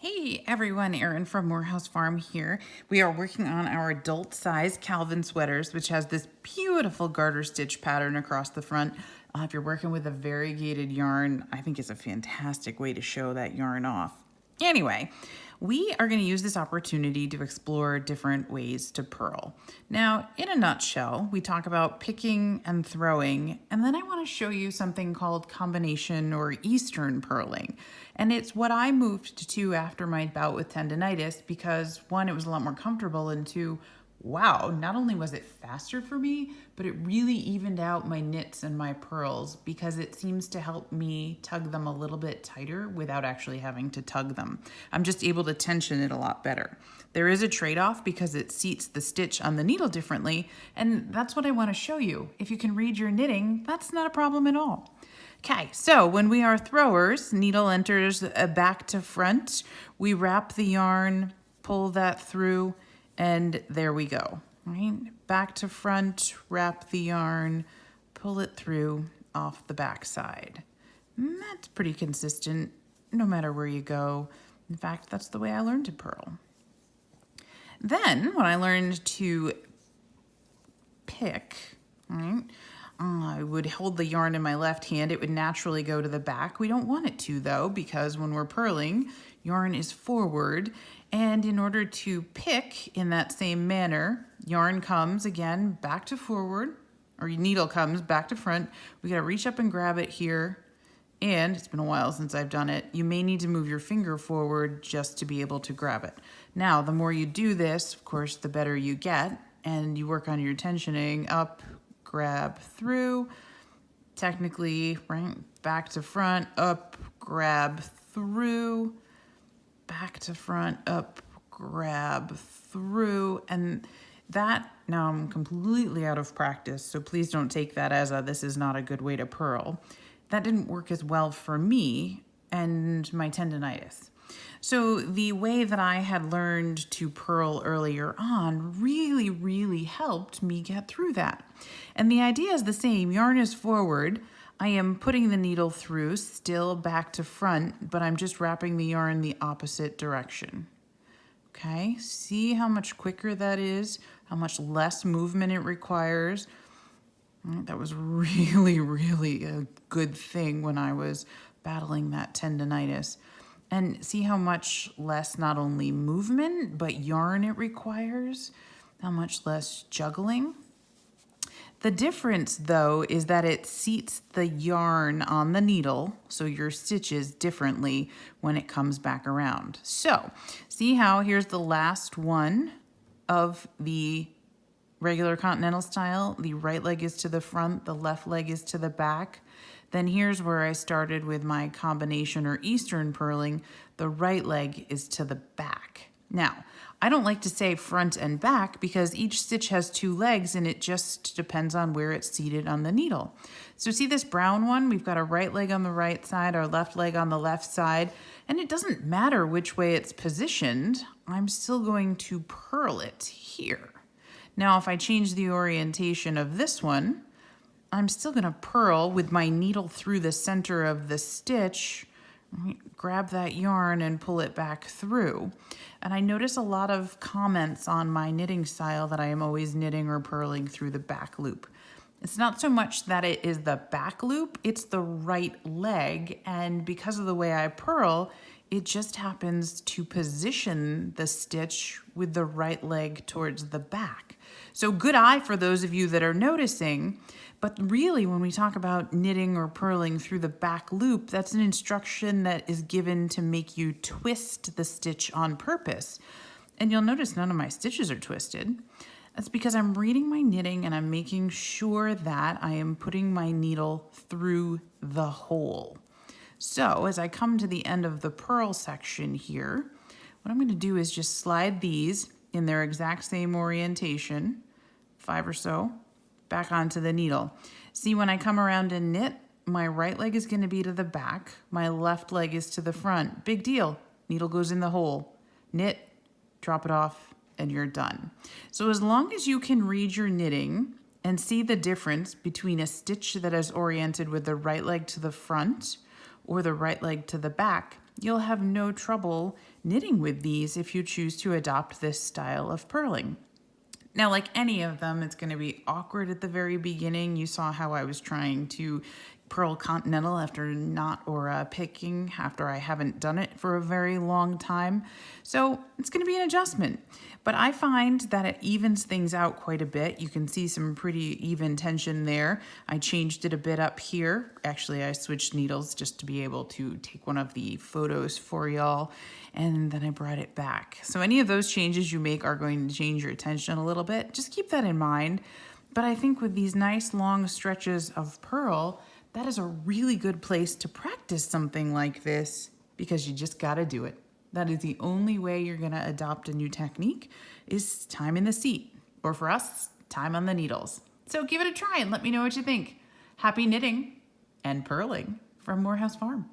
Hey everyone, Erin from Morehouse Farm here. We are working on our adult size Calvin sweaters, which has this beautiful garter stitch pattern across the front. If you're working with a variegated yarn, I think it's a fantastic way to show that yarn off. Anyway, we are going to use this opportunity to explore different ways to purl. Now, in a nutshell, we talk about picking and throwing, and then I want to show you something called combination or Eastern purling. And it's what I moved to after my bout with tendinitis because one, it was a lot more comfortable, and two, wow, not only was it faster for me, but it really evened out my knits and my purls because it seems to help me tug them a little bit tighter without actually having to tug them. I'm just able to tension it a lot better. There is a trade-off because it seats the stitch on the needle differently, and that's what I want to show you. If you can read your knitting, that's not a problem at all. Okay, so when we are throwers, needle enters back to front. We wrap the yarn, pull that through, and there we go, right? Back to front, wrap the yarn, pull it through off the back side. And that's pretty consistent no matter where you go. In fact, that's the way I learned to purl. Then when I learned to pick, right? I would hold the yarn in my left hand. It would naturally go to the back. We don't want it to though, because when we're purling, yarn is forward. And in order to pick in that same manner, yarn comes again back to forward, or your needle comes back to front. We gotta reach up and grab it here. And it's been a while since I've done it. You may need to move your finger forward just to be able to grab it. Now, the more you do this, of course, the better you get. And you work on your tensioning up, grab through, technically, right? Back to front, up, grab through, back to front, up, grab through. And that, now I'm completely out of practice, so please don't take that as this is not a good way to purl. That didn't work as well for me and my tendinitis. So the way that I had learned to purl earlier on really helped me get through that. And the idea is the same. Yarn is forward. I am putting the needle through, still back to front, but I'm just wrapping the yarn the opposite direction. Okay, see how much quicker that is, how much less movement it requires. That was really a good thing when I was battling that tendinitis. And see how much less not only movement, but yarn it requires, how much less juggling. The difference though is that it seats the yarn on the needle, so your stitches differently when it comes back around. So see how here's the last one of the regular continental style. The right leg is to the front, the left leg is to the back. Then here's where I started with my combination or Eastern purling. The right leg is to the back. Now, I don't like to say front and back because each stitch has two legs and it just depends on where it's seated on the needle. So see this brown one? We've got a right leg on the right side, our left leg on the left side, and it doesn't matter which way it's positioned. I'm still going to purl it here. Now, if I change the orientation of this one, I'm still going to purl with my needle through the center of the stitch, grab that yarn and pull it back through. And I notice a lot of comments on my knitting style that I am always knitting or purling through the back loop. It's not so much that it is the back loop, it's the right leg. And because of the way I purl, it just happens to position the stitch with the right leg towards the back. So good eye for those of you that are noticing, but really when we talk about knitting or purling through the back loop, that's an instruction that is given to make you twist the stitch on purpose. And you'll notice none of my stitches are twisted. That's because I'm reading my knitting and I'm making sure that I am putting my needle through the hole. So as I come to the end of the purl section here, what I'm going to do is just slide these in their exact same orientation, 5 or so, back onto the needle. See, when I come around and knit, my right leg is going to be to the back, my left leg is to the front. Big deal. Needle goes in the hole. Knit, drop it off, and you're done. So as long as you can read your knitting and see the difference between a stitch that is oriented with the right leg to the front or the right leg to the back, you'll have no trouble knitting with these if you choose to adopt this style of purling. Now, like any of them, it's going to be awkward at the very beginning. You saw how I was trying to purl continental after knot or picking after I haven't done it for a very long time. So it's going to be an adjustment. But I find that it evens things out quite a bit. You can see some pretty even tension there. I changed it a bit up here. Actually, I switched needles just to be able to take one of the photos for y'all. And then I brought it back. So any of those changes you make are going to change your tension a little bit. Just keep that in mind. But I think with these nice long stretches of purl, that is a really good place to practice something like this because you just got to do it. That is the only way you're going to adopt a new technique is time in the seat. Or for us, time on the needles. So give it a try and let me know what you think. Happy knitting and purling from Morehouse Farm.